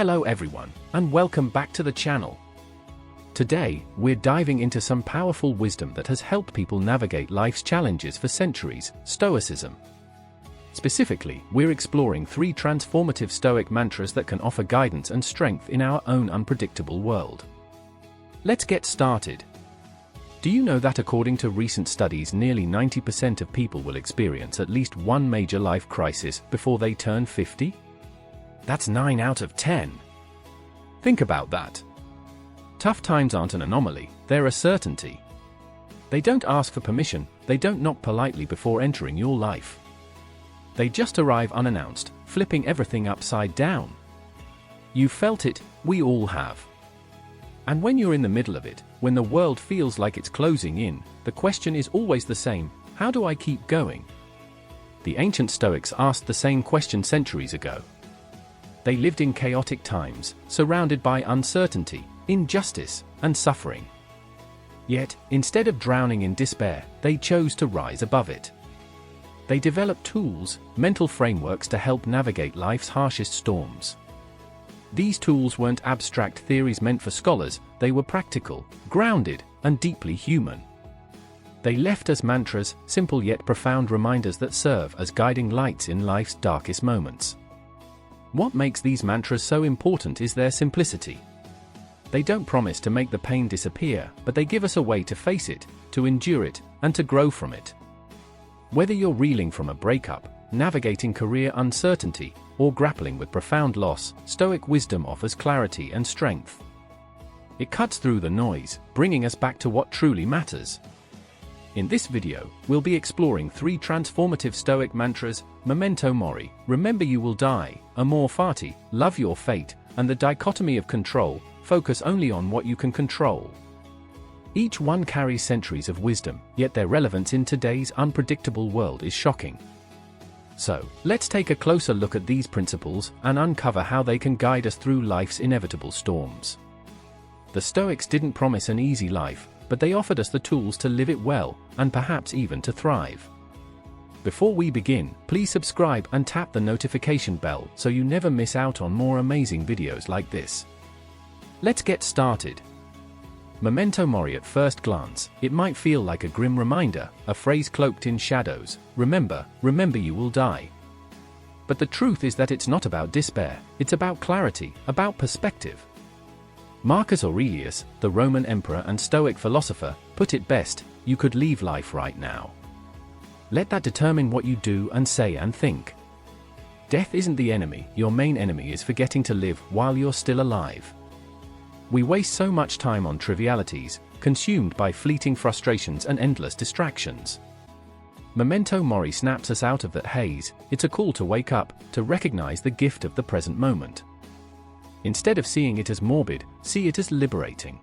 Hello everyone, and welcome back to the channel. Today, we're diving into some powerful wisdom that has helped people navigate life's challenges for centuries, Stoicism. Specifically, we're exploring 3 transformative Stoic mantras that can offer guidance and strength in our own unpredictable world. Let's get started. Do you know that according to recent studies, nearly 90% of people will experience at least one major life crisis before they turn 50? That's 9 out of 10. Think about that. Tough times aren't an anomaly, they're a certainty. They don't ask for permission, they don't knock politely before entering your life. They just arrive unannounced, flipping everything upside down. You've felt it, we all have. And when you're in the middle of it, when the world feels like it's closing in, the question is always the same: how do I keep going? The ancient Stoics asked the same question centuries ago. They lived in chaotic times, surrounded by uncertainty, injustice, and suffering. Yet, instead of drowning in despair, they chose to rise above it. They developed tools, mental frameworks to help navigate life's harshest storms. These tools weren't abstract theories meant for scholars, they were practical, grounded, and deeply human. They left us mantras, simple yet profound reminders that serve as guiding lights in life's darkest moments. What makes these mantras so important is their simplicity. They don't promise to make the pain disappear, but they give us a way to face it, to endure it, and to grow from it. Whether you're reeling from a breakup, navigating career uncertainty, or grappling with profound loss, Stoic wisdom offers clarity and strength. It cuts through the noise, bringing us back to what truly matters. In this video, we'll be exploring 3 transformative Stoic mantras: Memento Mori, remember you will die; Amor Fati, love your fate; and the dichotomy of control, focus only on what you can control. Each one carries centuries of wisdom, yet their relevance in today's unpredictable world is shocking. So, let's take a closer look at these principles and uncover how they can guide us through life's inevitable storms. The Stoics didn't promise an easy life, but they offered us the tools to live it well, and perhaps even to thrive. Before we begin, please subscribe and tap the notification bell so you never miss out on more amazing videos like this. Let's get started. Memento Mori. At first glance, it might feel like a grim reminder, a phrase cloaked in shadows: remember you will die. But the truth is that it's not about despair, it's about clarity, about perspective. Marcus Aurelius, the Roman emperor and Stoic philosopher, put it best: you could leave life right now. Let that determine what you do and say and think. Death isn't the enemy, your main enemy is forgetting to live while you're still alive. We waste so much time on trivialities, consumed by fleeting frustrations and endless distractions. Memento Mori snaps us out of that haze. It's a call to wake up, to recognize the gift of the present moment. Instead of seeing it as morbid, see it as liberating.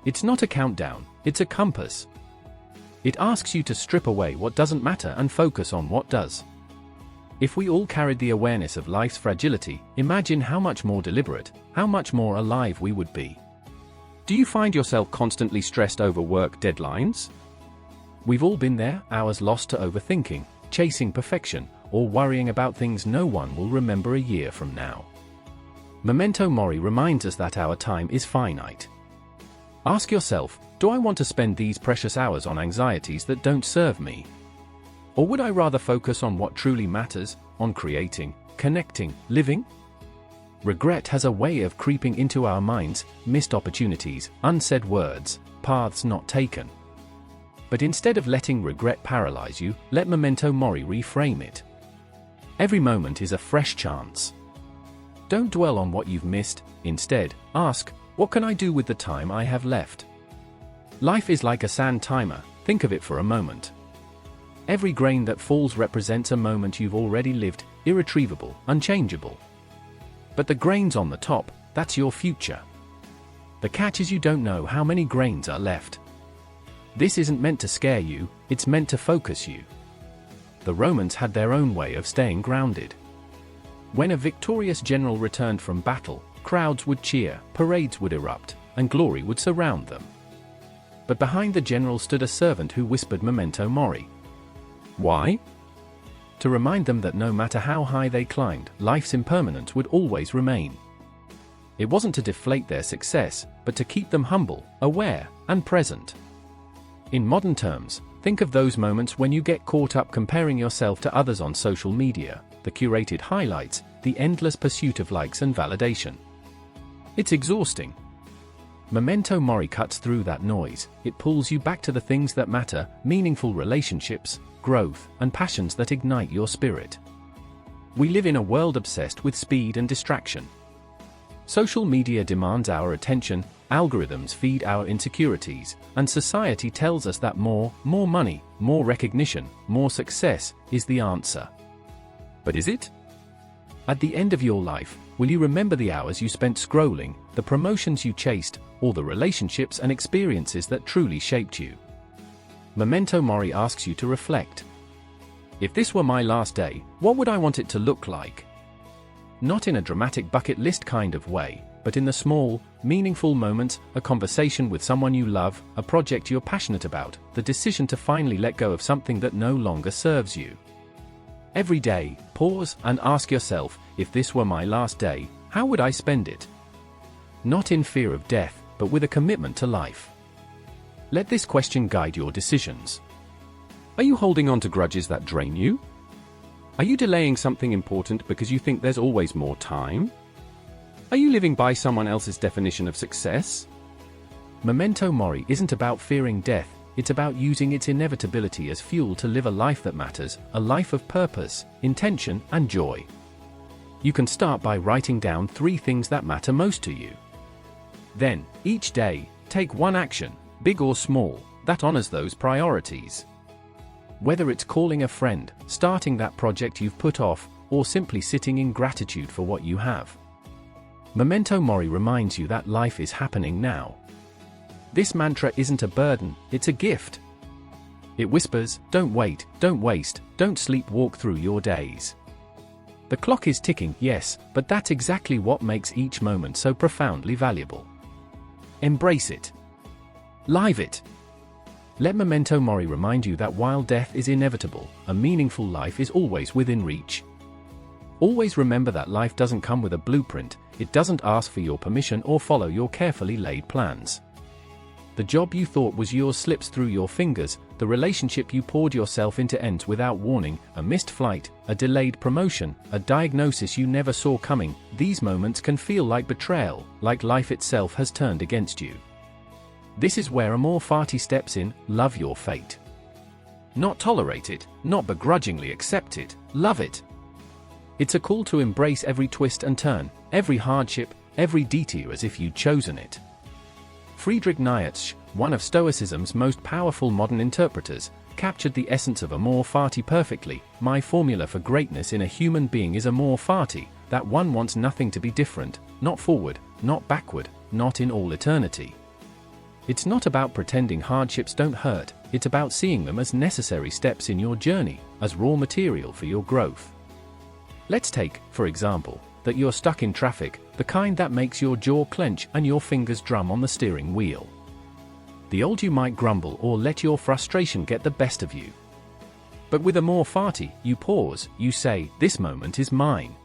It's not a countdown, it's a compass. It asks you to strip away what doesn't matter and focus on what does. If we all carried the awareness of life's fragility, imagine how much more deliberate, how much more alive we would be. Do you find yourself constantly stressed over work deadlines? We've all been there, hours lost to overthinking, chasing perfection, or worrying about things no one will remember a year from now. Memento Mori reminds us that our time is finite. Ask yourself, do I want to spend these precious hours on anxieties that don't serve me? Or would I rather focus on what truly matters, on creating, connecting, living? Regret has a way of creeping into our minds: missed opportunities, unsaid words, paths not taken. But instead of letting regret paralyze you, let Memento Mori reframe it. Every moment is a fresh chance. Don't dwell on what you've missed, instead, ask, what can I do with the time I have left? Life is like a sand timer, think of it for a moment. Every grain that falls represents a moment you've already lived, irretrievable, unchangeable. But the grains on the top, that's your future. The catch is you don't know how many grains are left. This isn't meant to scare you, it's meant to focus you. The Romans had their own way of staying grounded. When a victorious general returned from battle, crowds would cheer, parades would erupt, and glory would surround them. But behind the general stood a servant who whispered Memento Mori. Why? To remind them that no matter how high they climbed, life's impermanence would always remain. It wasn't to deflate their success, but to keep them humble, aware, and present. In modern terms, think of those moments when you get caught up comparing yourself to others on social media, the curated highlights, the endless pursuit of likes and validation. It's exhausting. Memento Mori cuts through that noise. It pulls you back to the things that matter, meaningful relationships, growth, and passions that ignite your spirit. We live in a world obsessed with speed and distraction. Social media demands our attention, algorithms feed our insecurities, and society tells us that more money, more recognition, more success is the answer. But is it? At the end of your life, will you remember the hours you spent scrolling, the promotions you chased, or the relationships and experiences that truly shaped you? Memento Mori asks you to reflect. If this were my last day, what would I want it to look like? Not in a dramatic bucket list kind of way, but in the small, meaningful moments, a conversation with someone you love, a project you're passionate about, the decision to finally let go of something that no longer serves you. Every day, pause and ask yourself, if this were my last day, how would I spend it? Not in fear of death, but with a commitment to life. Let this question guide your decisions. Are you holding on to grudges that drain you? Are you delaying something important because you think there's always more time? Are you living by someone else's definition of success? Memento Mori isn't about fearing death, it's about using its inevitability as fuel to live a life that matters, a life of purpose, intention, and joy. You can start by writing down 3 things that matter most to you. Then, each day, take one action, big or small, that honors those priorities. Whether it's calling a friend, starting that project you've put off, or simply sitting in gratitude for what you have. Memento Mori reminds you that life is happening now. This mantra isn't a burden, it's a gift. It whispers, don't wait, don't waste, don't sleepwalk through your days. The clock is ticking, yes, but that's exactly what makes each moment so profoundly valuable. Embrace it. Live it. Let Memento Mori remind you that while death is inevitable, a meaningful life is always within reach. Always remember that life doesn't come with a blueprint, it doesn't ask for your permission or follow your carefully laid plans. The job you thought was yours slips through your fingers, the relationship you poured yourself into ends without warning, a missed flight, a delayed promotion, a diagnosis you never saw coming. These moments can feel like betrayal, like life itself has turned against you. This is where Amor Fati steps in. Love your fate. Not tolerate it, not begrudgingly accept it, love it. It's a call to embrace every twist and turn, every hardship, every detour as if you'd chosen it. Friedrich Nietzsche, one of Stoicism's most powerful modern interpreters, captured the essence of Amor Fati perfectly. My formula for greatness in a human being is Amor Fati, that one wants nothing to be different, not forward, not backward, not in all eternity. It's not about pretending hardships don't hurt, it's about seeing them as necessary steps in your journey, as raw material for your growth. Let's take, for example, that you're stuck in traffic, the kind that makes your jaw clench and your fingers drum on the steering wheel. The old you might grumble or let your frustration get the best of you. But with Amor Fati, you pause, you say, this moment is mine.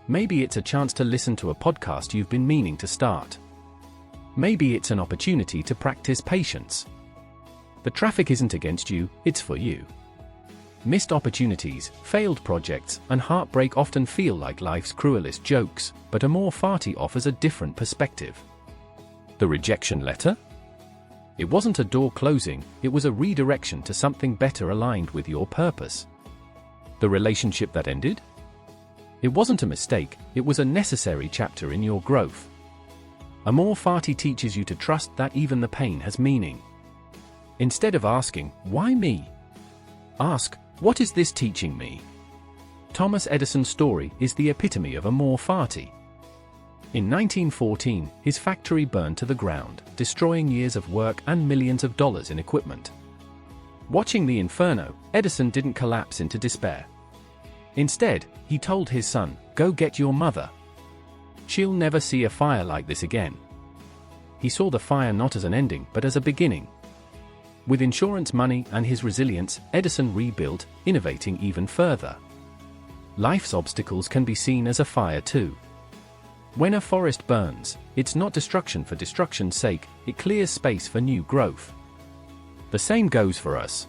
Maybe it's a chance to listen to a podcast you've been meaning to start. Maybe it's an opportunity to practice patience. The traffic isn't against you, it's for you. Missed opportunities, failed projects, and heartbreak often feel like life's cruelest jokes, but Amor Fati offers a different perspective. The rejection letter? It wasn't a door closing, it was a redirection to something better aligned with your purpose. The relationship that ended? It wasn't a mistake, it was a necessary chapter in your growth. Amor Fati teaches you to trust that even the pain has meaning. Instead of asking, why me? Ask, what is this teaching me? Thomas Edison's story is the epitome of Amor Fati. In 1914, his factory burned to the ground, destroying years of work and millions of dollars in equipment. Watching the inferno, Edison didn't collapse into despair. Instead, he told his son, go get your mother. She'll never see a fire like this again. He saw the fire not as an ending, but as a beginning. With insurance money and his resilience, Edison rebuilt, innovating even further. Life's obstacles can be seen as a fire too. When a forest burns, it's not destruction for destruction's sake, it clears space for new growth. The same goes for us.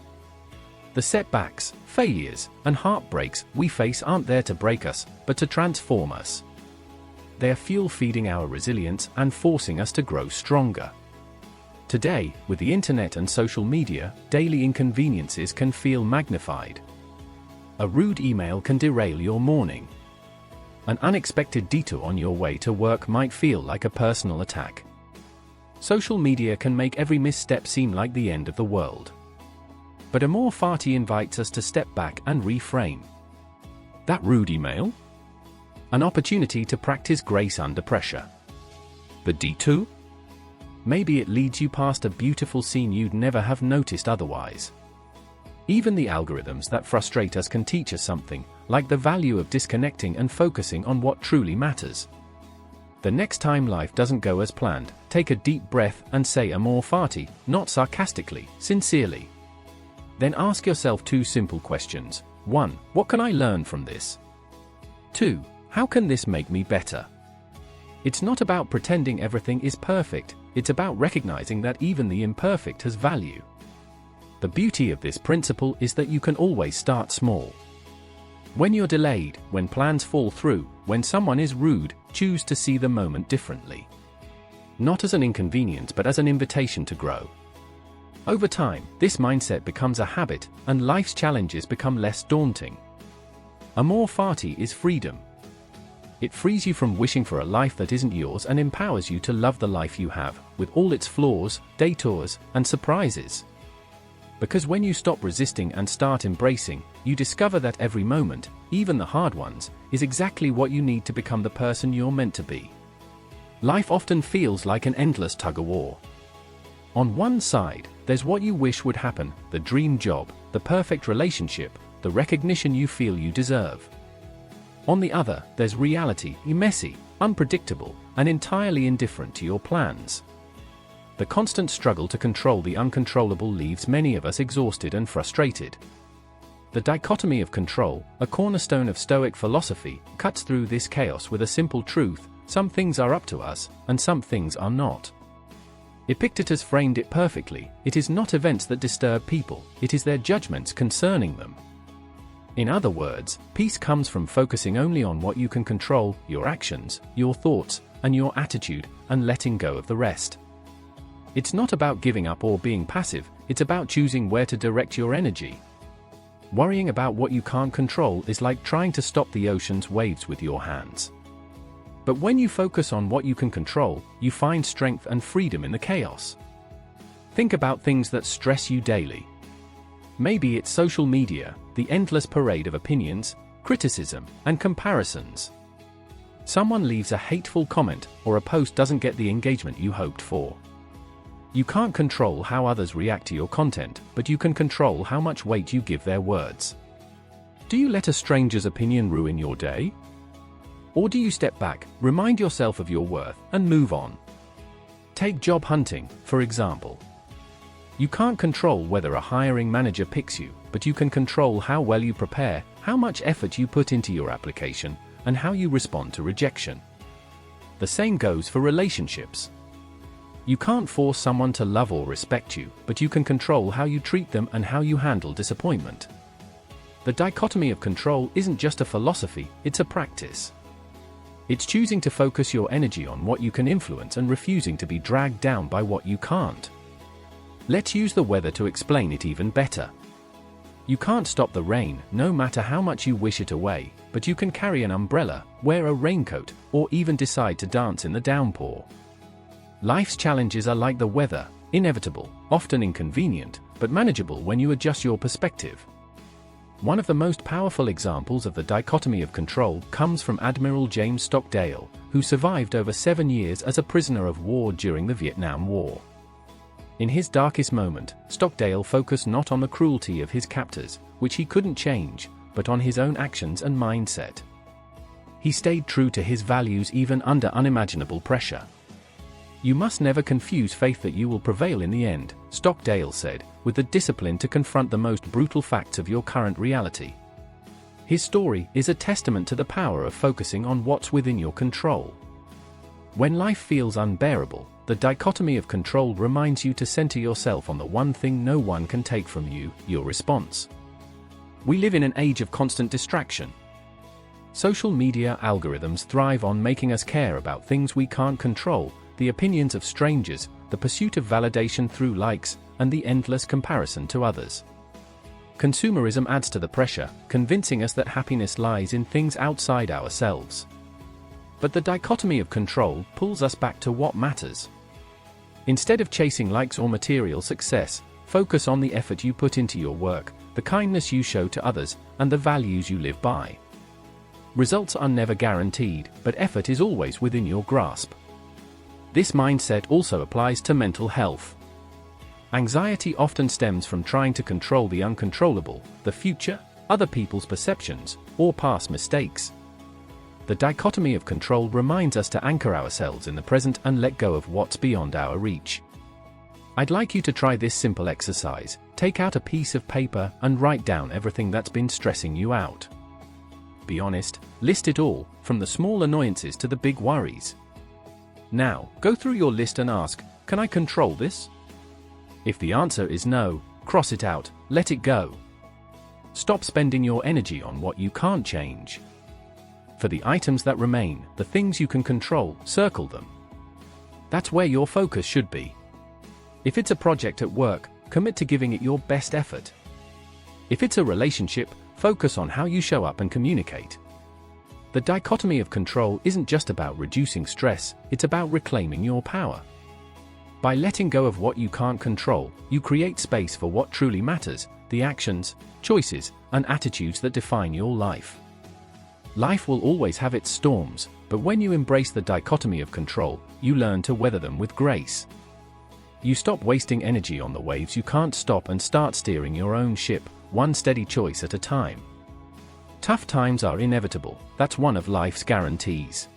The setbacks, failures, and heartbreaks we face aren't there to break us, but to transform us. They are fuel feeding our resilience and forcing us to grow stronger. Today, with the internet and social media, daily inconveniences can feel magnified. A rude email can derail your morning. An unexpected detour on your way to work might feel like a personal attack. Social media can make every misstep seem like the end of the world. But Amor Fati invites us to step back and reframe. That rude email? An opportunity to practice grace under pressure. The detour? Maybe it leads you past a beautiful scene you'd never have noticed otherwise. Even the algorithms that frustrate us can teach us something, like the value of disconnecting and focusing on what truly matters. The next time life doesn't go as planned, take a deep breath and say Amor Fati, not sarcastically, sincerely. Then ask yourself two simple questions. 1. What can I learn from this? 2. How can this make me better? It's not about pretending everything is perfect, it's about recognizing that even the imperfect has value. The beauty of this principle is that you can always start small. When you're delayed, when plans fall through, when someone is rude, choose to see the moment differently. Not as an inconvenience but as an invitation to grow. Over time, this mindset becomes a habit, and life's challenges become less daunting. Amor Fati is freedom. It frees you from wishing for a life that isn't yours and empowers you to love the life you have, with all its flaws, detours, and surprises. Because when you stop resisting and start embracing, you discover that every moment, even the hard ones, is exactly what you need to become the person you're meant to be. Life often feels like an endless tug-of-war. On one side, there's what you wish would happen, the dream job, the perfect relationship, the recognition you feel you deserve. On the other, there's reality, messy, unpredictable, and entirely indifferent to your plans. The constant struggle to control the uncontrollable leaves many of us exhausted and frustrated. The dichotomy of control, a cornerstone of Stoic philosophy, cuts through this chaos with a simple truth: some things are up to us, and some things are not. Epictetus framed it perfectly: it is not events that disturb people, it is their judgments concerning them. In other words, peace comes from focusing only on what you can control, your actions, your thoughts, and your attitude, and letting go of the rest. It's not about giving up or being passive, it's about choosing where to direct your energy. Worrying about what you can't control is like trying to stop the ocean's waves with your hands. But when you focus on what you can control, you find strength and freedom in the chaos. Think about things that stress you daily. Maybe it's social media, the endless parade of opinions, criticism, and comparisons. Someone leaves a hateful comment, or a post doesn't get the engagement you hoped for. You can't control how others react to your content, but you can control how much weight you give their words. Do you let a stranger's opinion ruin your day? Or do you step back, remind yourself of your worth, and move on? Take job hunting, for example. You can't control whether a hiring manager picks you, but you can control how well you prepare, how much effort you put into your application, and how you respond to rejection. The same goes for relationships. You can't force someone to love or respect you, but you can control how you treat them and how you handle disappointment. The dichotomy of control isn't just a philosophy, it's a practice. It's choosing to focus your energy on what you can influence and refusing to be dragged down by what you can't. Let's use the weather to explain it even better. You can't stop the rain, no matter how much you wish it away, but you can carry an umbrella, wear a raincoat, or even decide to dance in the downpour. Life's challenges are like the weather, inevitable, often inconvenient, but manageable when you adjust your perspective. One of the most powerful examples of the dichotomy of control comes from Admiral James Stockdale, who survived over 7 years as a prisoner of war during the Vietnam War. In his darkest moment, Stockdale focused not on the cruelty of his captors, which he couldn't change, but on his own actions and mindset. He stayed true to his values even under unimaginable pressure. You must never confuse faith that you will prevail in the end, Stockdale said, with the discipline to confront the most brutal facts of your current reality. His story is a testament to the power of focusing on what's within your control. When life feels unbearable, the dichotomy of control reminds you to center yourself on the one thing no one can take from you, your response. We live in an age of constant distraction. Social media algorithms thrive on making us care about things we can't control, the opinions of strangers, the pursuit of validation through likes, and the endless comparison to others. Consumerism adds to the pressure, convincing us that happiness lies in things outside ourselves. But the dichotomy of control pulls us back to what matters. Instead of chasing likes or material success, focus on the effort you put into your work, the kindness you show to others, and the values you live by. Results are never guaranteed, but effort is always within your grasp. This mindset also applies to mental health. Anxiety often stems from trying to control the uncontrollable, the future, other people's perceptions, or past mistakes. The dichotomy of control reminds us to anchor ourselves in the present and let go of what's beyond our reach. I'd like you to try this simple exercise. Take out a piece of paper and write down everything that's been stressing you out. Be honest, list it all, from the small annoyances to the big worries. Now, go through your list and ask, can I control this? If the answer is no, cross it out, let it go. Stop spending your energy on what you can't change. For the items that remain, the things you can control, circle them. That's where your focus should be. If it's a project at work, commit to giving it your best effort. If it's a relationship, focus on how you show up and communicate. The dichotomy of control isn't just about reducing stress, it's about reclaiming your power. By letting go of what you can't control, you create space for what truly matters, the actions, choices, and attitudes that define your life. Life will always have its storms, but when you embrace the dichotomy of control, you learn to weather them with grace. You stop wasting energy on the waves you can't stop and start steering your own ship, one steady choice at a time. Tough times are inevitable, that's one of life's guarantees.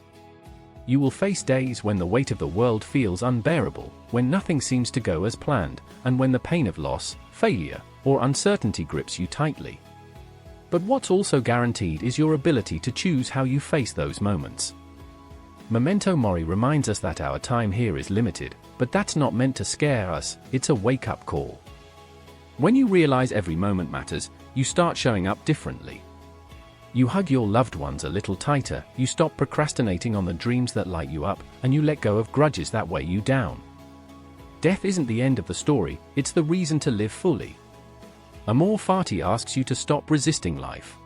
You will face days when the weight of the world feels unbearable, when nothing seems to go as planned, and when the pain of loss, failure, or uncertainty grips you tightly. But what's also guaranteed is your ability to choose how you face those moments. Memento Mori reminds us that our time here is limited, but that's not meant to scare us, it's a wake-up call. When you realize every moment matters, you start showing up differently. You hug your loved ones a little tighter, you stop procrastinating on the dreams that light you up, and you let go of grudges that weigh you down. Death isn't the end of the story, it's the reason to live fully. Amor Fati asks you to stop resisting life.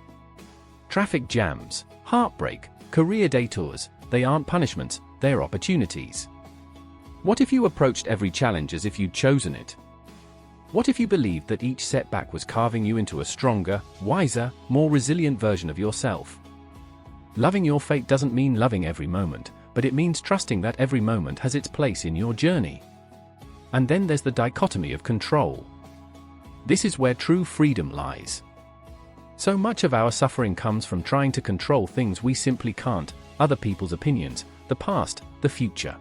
Traffic jams, heartbreak, career detours, they aren't punishments, they're opportunities. What if you approached every challenge as if you'd chosen it? What if you believed that each setback was carving you into a stronger, wiser, more resilient version of yourself? Loving your fate doesn't mean loving every moment, but it means trusting that every moment has its place in your journey. And then there's the dichotomy of control. This is where true freedom lies. So much of our suffering comes from trying to control things we simply can't, other people's opinions, the past, the future.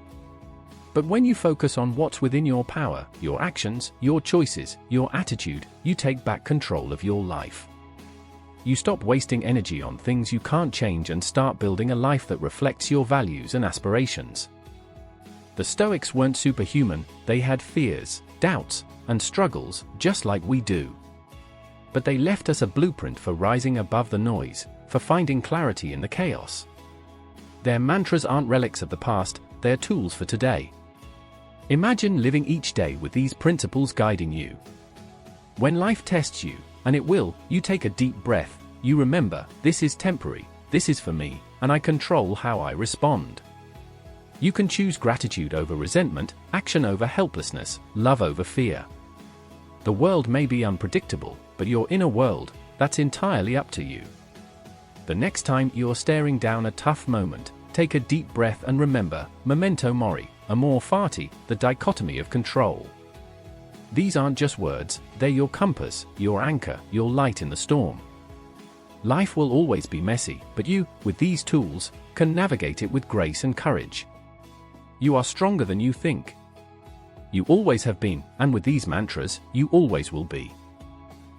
But when you focus on what's within your power, your actions, your choices, your attitude, you take back control of your life. You stop wasting energy on things you can't change and start building a life that reflects your values and aspirations. The Stoics weren't superhuman, they had fears, doubts, and struggles, just like we do. But they left us a blueprint for rising above the noise, for finding clarity in the chaos. Their mantras aren't relics of the past, they're tools for today. Imagine living each day with these principles guiding you. When life tests you, and it will, you take a deep breath, you remember, this is temporary, this is for me, and I control how I respond. You can choose gratitude over resentment, action over helplessness, love over fear. The world may be unpredictable, but your inner world, that's entirely up to you. The next time you're staring down a tough moment, take a deep breath and remember, Memento Mori, Amor Fati, the dichotomy of control. These aren't just words, they're your compass, your anchor, your light in the storm. Life will always be messy, but you, with these tools, can navigate it with grace and courage. You are stronger than you think. You always have been, and with these mantras, you always will be.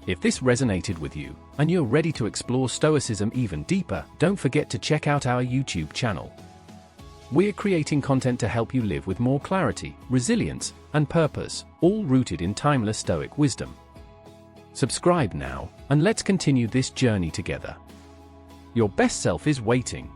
If this resonated with you, and you're ready to explore Stoicism even deeper, don't forget to check out our YouTube channel. We're creating content to help you live with more clarity, resilience, and purpose, all rooted in timeless Stoic wisdom. Subscribe now, and let's continue this journey together. Your best self is waiting.